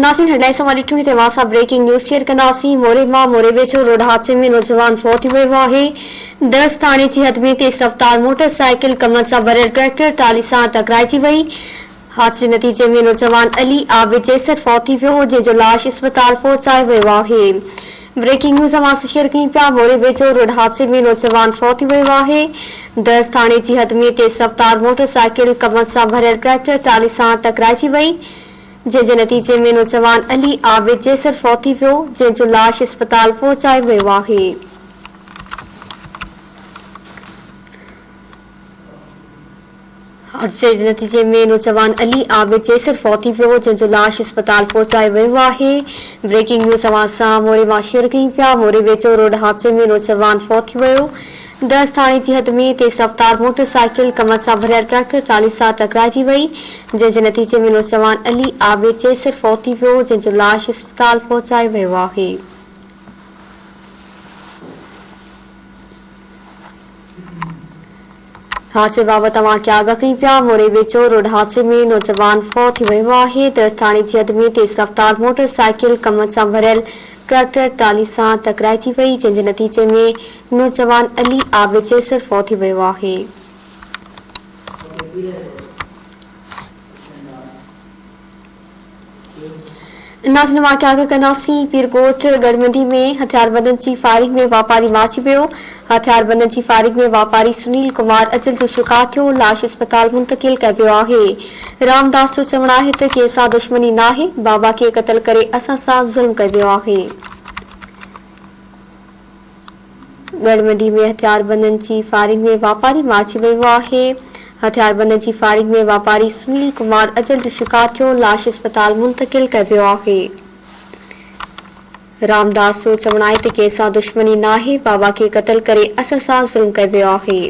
नासिन headlines हमारी ठुकी ते वासा breaking news share कनासी मोरे मां मोरे बेचो रोड हादसे में नौजवान फौत हुए वाहे 10 थाने की हद में तेज रफ्तार मोटरसाइकिल कमर सा भरियल ट्रैक्टर टाली सां टकराइजी वई। हादसे नतीजे में नौजवान अली आबिद जैसर फौत थी वियो जंहिंजो लाश अस्पताल पहुंचायो वियो आहे। ब्रेकिंग न्यूज़ मां शेयर कई पिया मोरे वेझो रोड हादसे में नौजवान फौत हुए आहे। 10 थाने की हद में तेज रफ्तार मोटरसाइकिल कमर सां भरियल ट्रैक्टर टाली सां टकराइजी वई जंहिंजे नतीजे में नौजवान अली आबिद जैसर फौत थी वियो जंहिंजो लाश अस्पताल पहुंचायो वियो आहे। हादसे जे नतीजे में नौजवान अली आबिद जैसर फौत थी वियो जंहिंजो लाश अस्पताल पहुंचायो वियो आहे। ब्रेकिंग न्यूज़ सां मोरे मां शेयर कई पिया मोरे वेझो रोड हादसे में नौजवान फौत थी वियो। 10 थाने की हद में तेज रफ्तार मोटरसाइकिल कमर सां भरियल ट्रैक्टर टाली सां टकराइजी वई जंहिंजे नतीजे में नौजवान अली आबिद जैसर फौत थी वियो जंहिंजो लाश अस्पताल पहुंचायो वियो आहे। हादसे बाबति तव्हांखे आगाह कई पिया मोरे वेझो रोड हादसे में नौजवान फौत थी वियो आहे। 10 थाने की हद में तेज रफ्तार मोटरसाइकिल कमर सां भरियल ट्रैक्टर टाली सां टकराइजी वई जंहिंजे नतीजे में नौजवान अली आबिद जैसर फौत थी वियो आहे। नाज़रीन वाक़िया आगे कनासी पीरकोट गढ़मंडी में हथियारबंदन की फायरिंग में वापारी मारिजी वियो। हथियारबंदन की फायरिंग में वापारी सुनील कुमार अजल जो शिकार थियो लाश अस्पताल मुंतकिल कयो वियो आहे। रामदास जो चवणु आहे त कंहिं सां दुश्मनी नाहे बाबा खे क़त्ल करे असां सां ज़ुल्म कयो वियो आहे। गढ़मंडी में हथियारबंदन की फायरिंग में वापारी मारिजी वियो आहे। हथियारबंदन की फायरिंग में वापारी सुनील कुमार अजल जो शिकार थियो लाश अस्पताल मुंतकिल कयो वियो आहे। रामदास जो चवणु आहे त कंहिं सां दुश्मनी नाहे बाबा खे क़त्ल करे असां सां ज़ुल्म कयो वियो आहे।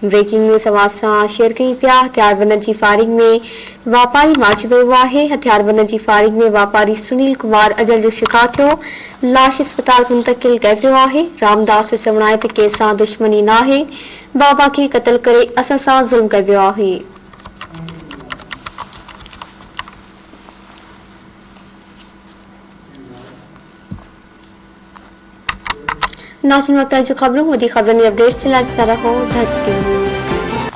ब्रेकिंग न्यूज़ आवाज़ सां शेयर कई पिया हथियारबंदन की फायरिंग में वापारी मारिजी वियो आहे। हथियारबंदन की फायरिंग में वापारी सुनील कुमार अजल जो शिकार थियो लाश अस्पताल मुंतकिल कयो वियो आहे। रामदास जो चवणु आहे त कंहिं सां दुश्मनी नाहे बाबा खे क़त्ल करे असां सां ज़ुल्म कयो वियो आहे। नाज़रीन वक्त जो खबरों वधी खबरनि अपडेट्स जे लाइ ॾिसंदा रहो धरती न्यूज़।